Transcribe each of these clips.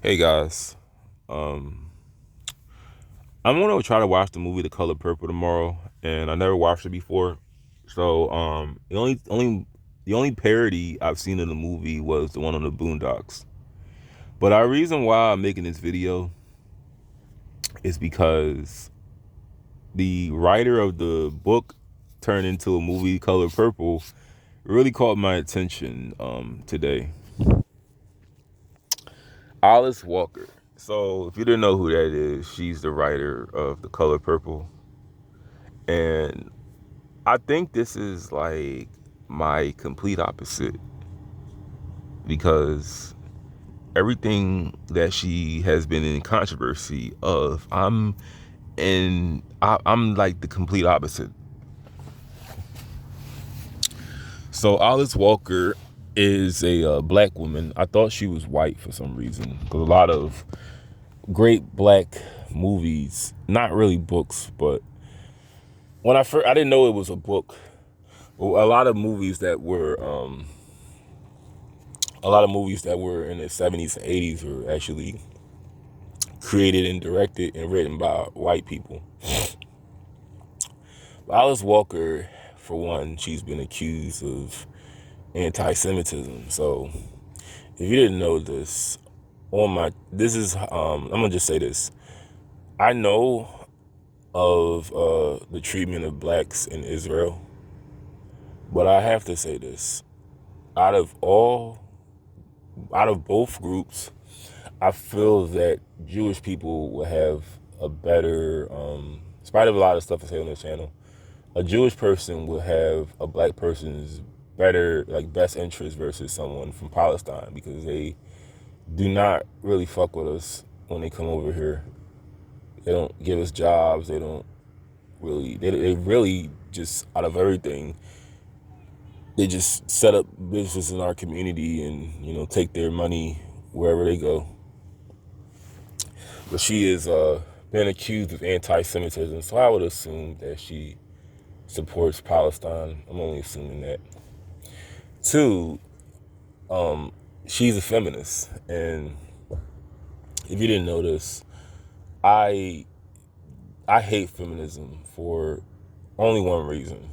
Hey guys, um, I'm gonna try to watch the movie The Color Purple tomorrow, and I never watched it before. So the only parody I've seen in the movie was the one on the Boondocks. But our reason why I'm making this video is because the writer of the book turned into a movie, Color Purple, really caught my attention today. Alice Walker. So if you didn't know who that is, she's the writer of The Color Purple. And I think this is like my complete opposite because everything that she has been in controversy of, I'm like the complete opposite. So Alice Walker is a black woman. I thought she was white for some reason because a lot of great black movies, not really books, but when I didn't know it was a book. Well, a lot of movies that were in the 70s and 80s were actually created and directed and written by white people. Alice Walker, for one, she's been accused of anti-Semitism. So if you didn't know this, I'm gonna just say this. I know of the treatment of blacks in Israel, but I have to say this: out of all, out of both groups, I feel that Jewish people will have a better, in spite of a lot of stuff I say on this channel, a Jewish person will have a black person's better, like best interest versus someone from Palestine because they do not really fuck with us when they come over here. They don't give us jobs. They don't really, they really just out of everything, they just set up business in our community and, take their money wherever they go. But she is been accused of anti-Semitism, so I would assume that she supports Palestine. I'm only assuming that. Two, she's a feminist, and if you didn't know this, I I hate feminism for only one reason.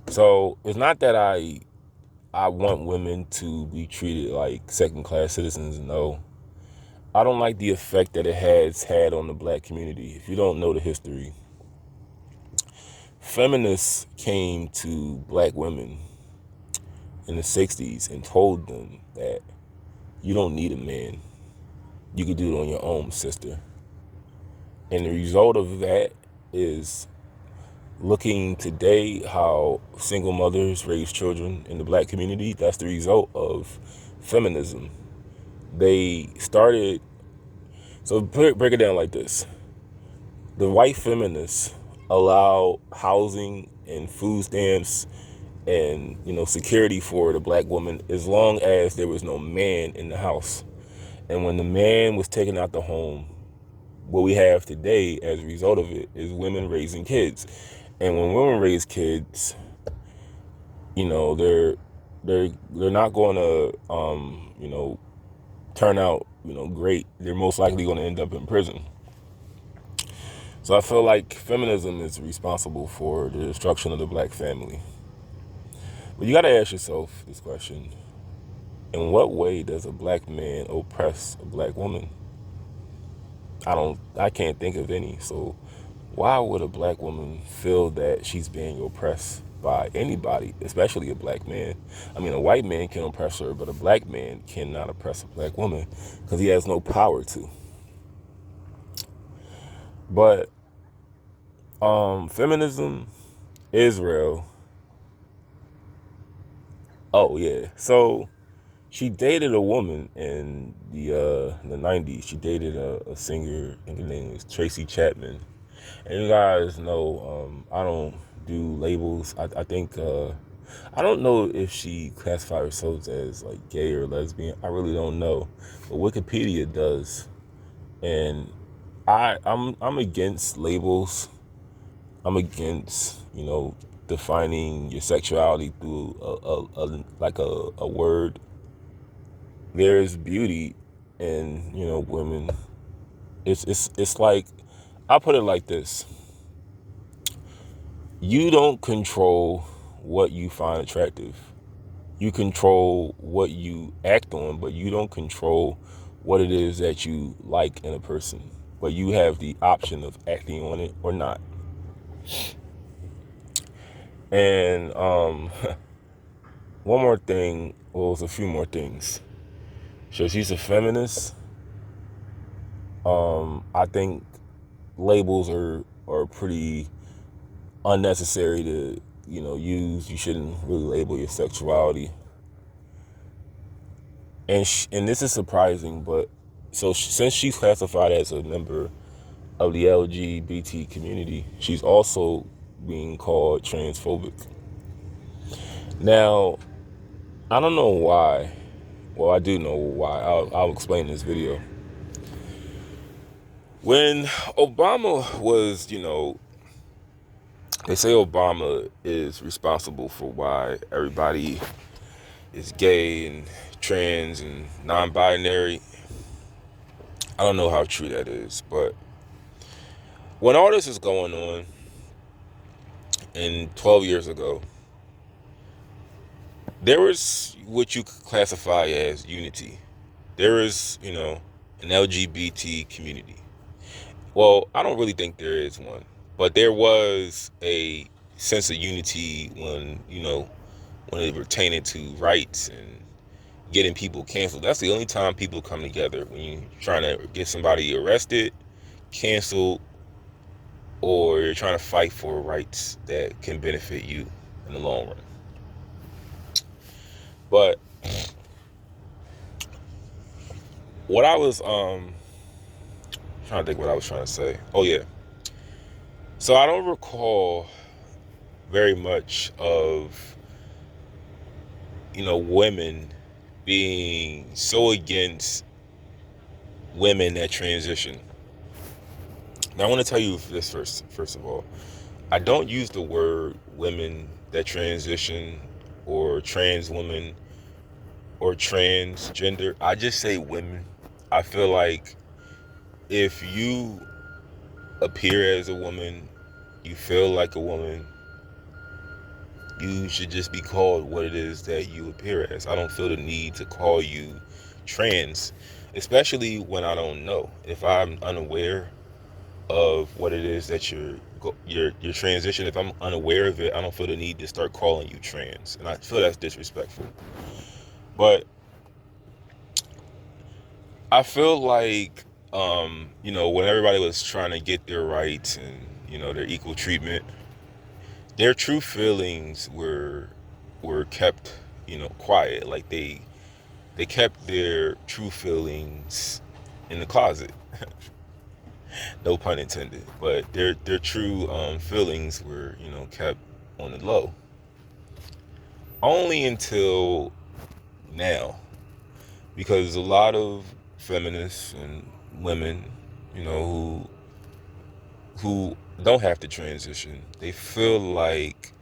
So it's not that I want women to be treated like second-class citizens. No, I don't like the effect that it has had on the black community. If you don't know the history, feminists came to black women in the 60s and told them that you don't need a man. You can do it on your own, sister. And the result of that is looking today how single mothers raise children in the black community. That's the result of feminism. They started, so break it down like this. The white feminists allow housing and food stamps and security for the black woman as long as there was no man in the house. And when the man was taken out the home, what we have today as a result of it is women raising kids. And when women raise kids, they're not going to turn out great. They're most likely going to end up in prison. So I feel like feminism is responsible for the destruction of the black family. But you got to ask yourself this question: in what way does a black man oppress a black woman? I can't think of any. So why would a black woman feel that she's being oppressed by anybody, especially a black man? I mean, a white man can oppress her, but a black man cannot oppress a black woman because he has no power to. But feminism, Israel. Oh yeah. So she dated a woman in the 90s. She dated a singer, I think her name was Tracy Chapman. And you guys know, I don't do labels. I think I don't know if she classified herself as like gay or lesbian. I really don't know, but Wikipedia does. And I'm against labels. I'm against defining your sexuality through a word. There's beauty and women. It's like, I put it like this: you don't control what you find attractive. You control what you act on, but you don't control what it is that you like in a person. But you have the option of acting on it or not. And one more thing, well, it's a few more things. So she's a feminist. I think labels are pretty unnecessary to use. You shouldn't really label your sexuality. And this is surprising, but since she's classified as a member of the LGBT community, she's also being called transphobic. Now, I don't know why. Well, I do know why. I'll explain in this video. When Obama was, they say Obama is responsible for why everybody is gay and trans and non-binary. I don't know how true that is, but when all this is going on, and 12 years ago, there was what you could classify as unity. There is, an LGBT community. Well, I don't really think there is one, but there was a sense of unity when it pertained to rights and getting people canceled. That's the only time people come together, when you're trying to get somebody arrested, canceled, or you're trying to fight for rights that can benefit you in the long run. But what I was trying to think what I was trying to say. Oh yeah. So I don't recall very much of women being so against women that transition. Now I want to tell you this first of all. I don't use the word women that transition or trans women or transgender. I just say women. I feel like if you appear as a woman, you feel like a woman, you should just be called what it is that you appear as. I don't feel the need to call you trans, especially when I don't know. If I'm unaware of what it is that your transition, if I'm unaware of it, I don't feel the need to start calling you trans, and I feel that's disrespectful. But I feel like when everybody was trying to get their rights and their equal treatment, their true feelings were kept quiet. Like they kept their true feelings in the closet. No pun intended. But their true feelings were kept on the low. Only until now, because a lot of feminists and women, who don't have to transition, they feel like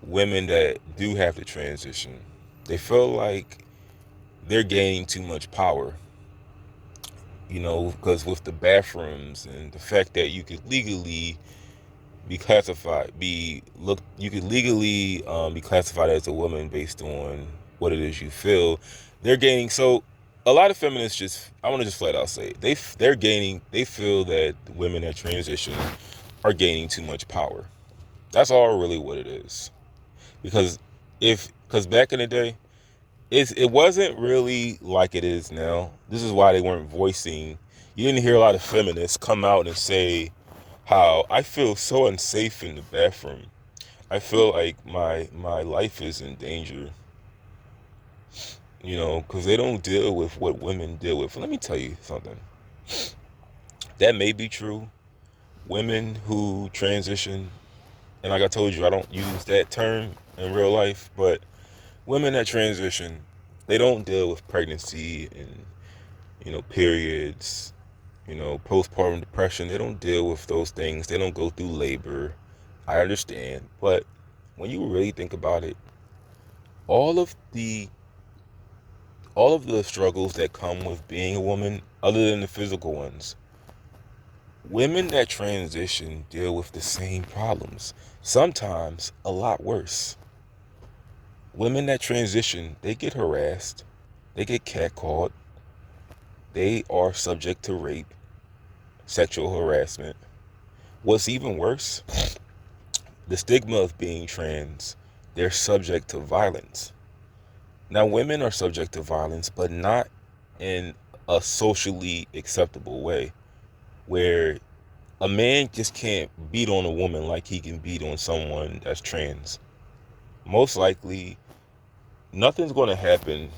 women that do have to transition, they feel like they're gaining too much power. Because with the bathrooms and the fact that you could legally be classified, you could legally be classified as a woman based on what it is you feel. They're gaining. So a lot of feminists I want to just flat out say, they feel that women that transition are gaining too much power. That's all really what it is. Because back in the day, it wasn't really like it is now. This is why they weren't voicing. You didn't hear a lot of feminists come out and say how I feel so unsafe in the bathroom. I feel like my life is in danger. Because they don't deal with what women deal with. Let me tell you something. That may be true. Women who transition, and like I told you, I don't use that term in real life, but women that transition, they don't deal with pregnancy and periods, postpartum depression. They don't deal with those things. They don't go through labor. I understand, but when you really think about it, all of the all of the struggles that come with being a woman, other than the physical ones, women that transition deal with the same problems, sometimes a lot worse. Women that transition, they get harassed, they get catcalled, they are subject to rape, sexual harassment. What's even worse, the stigma of being trans, they're subject to violence. Now, women are subject to violence, but not in a socially acceptable way, where a man just can't beat on a woman like he can beat on someone that's trans. Most likely, nothing's going to happen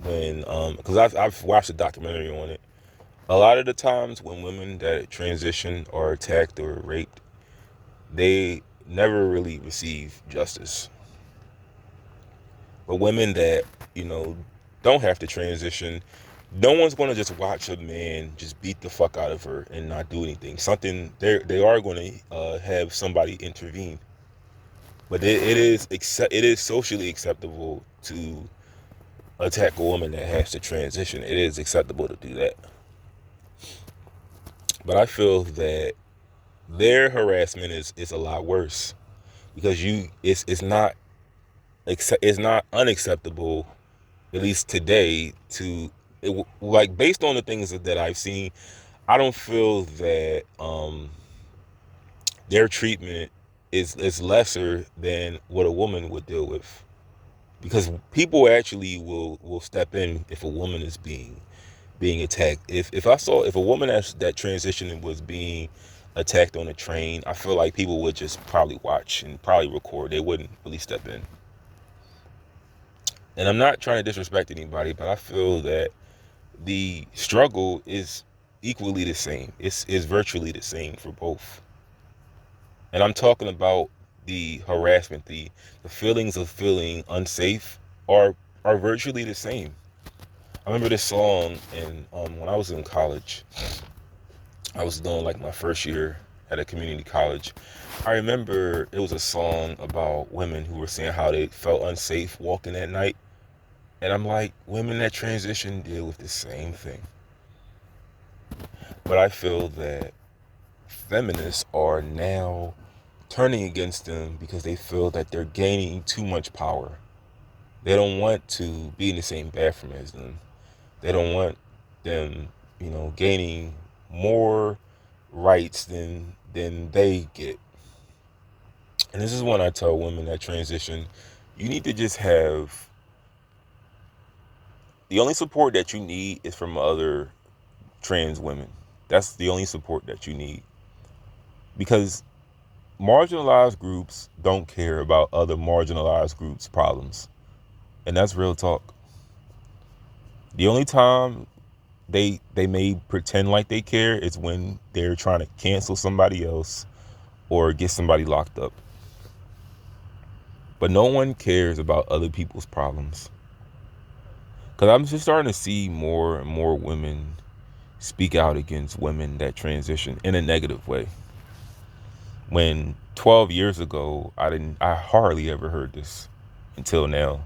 when, because I've watched a documentary on it. A lot of the times when women that transition are attacked or raped, they never really receive justice. But women that, don't have to transition, no one's going to just watch a man just beat the fuck out of her and not do anything. They are going to have somebody intervene. But it is socially acceptable to attack a woman that has to transition. It is acceptable to do that. But I feel that their harassment is a lot worse, because it's not unacceptable, at least today, like, based on the things that I've seen. I don't feel that their treatment is lesser than what a woman would deal with, because people actually will step in if a woman is being attacked. If a woman that transitioned was being attacked on a train, I feel like people would just probably watch and probably record. They wouldn't really step in. And I'm not trying to disrespect anybody, but I feel that the struggle is equally the same. It's virtually the same for both. And I'm talking about the harassment, the feelings of feeling unsafe are virtually the same. I remember this song, and when I was in college, I was doing like my first year at a community college. I remember it was a song about women who were saying how they felt unsafe walking at night. And I'm like, women that transition deal with the same thing. But I feel that feminists are now turning against them because they feel that they're gaining too much power. They don't want to be in the same bathroom as them. They don't want them, gaining more rights than they get. And this is when I tell women that transition, you need to just have, the only support that you need is from other trans women. That's the only support that you need. Because marginalized groups don't care about other marginalized groups' problems. And that's real talk. The only time they may pretend like they care is when they're trying to cancel somebody else or get somebody locked up. But no one cares about other people's problems. Because I'm just starting to see more and more women speak out against women that transition in a negative way. When 12 years ago, I hardly ever heard this until now.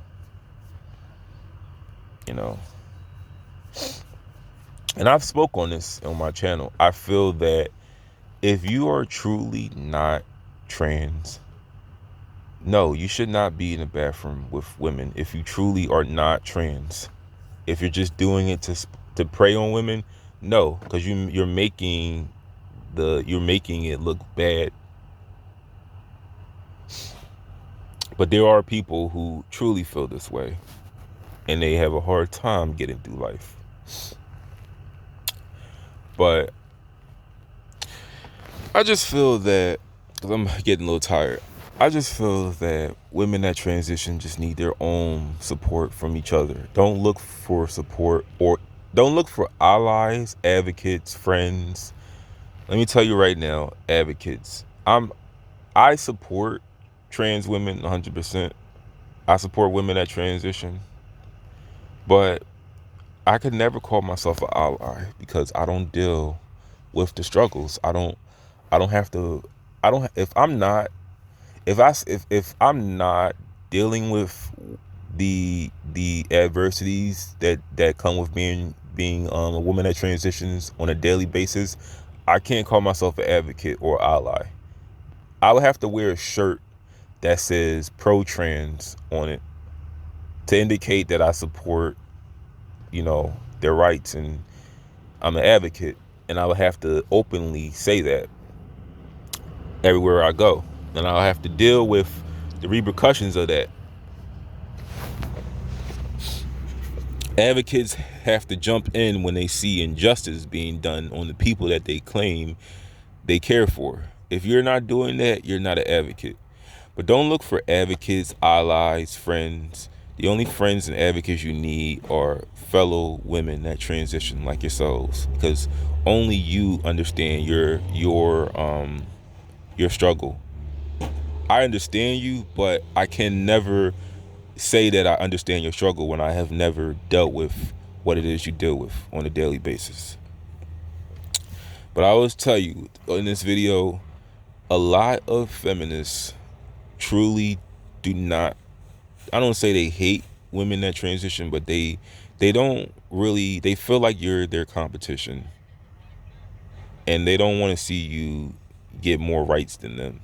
And I've spoke on this on my channel. I feel that if you are truly not trans, no, you should not be in the bathroom with women if you truly are not trans. If you're just doing it to prey on women, no, because you're making it look bad. But there are people who truly feel this way, and they have a hard time getting through life. But I just feel that, because I'm getting a little tired, I just feel that women that transition just need their own support from each other. Don't look for support, or don't look for allies, advocates, friends. Let me tell you right now, advocates. I support trans women 100%. I support women that transition. But I could never call myself an ally, because I don't deal with the struggles. I don't have to. I don't. If I'm not dealing with the adversities that come with being a woman that transitions on a daily basis, I can't call myself an advocate or ally. I would have to wear a shirt that says pro-trans on it to indicate that I support, their rights and I'm an advocate. And I would have to openly say that everywhere I go. And I'll have to deal with the repercussions of that. Advocates have to jump in when they see injustice being done on the people that they claim they care for. If you're not doing that, you're not an advocate. But don't look for advocates, allies, friends. The only friends and advocates you need are fellow women that transition like yourselves, because only you understand your struggle. I understand you, but I can never say that I understand your struggle when I have never dealt with what it is you deal with on a daily basis. But I always tell you in this video, a lot of feminists truly do not, I don't say they hate women that transition, but they don't really, they feel like you're their competition and they don't want to see you get more rights than them.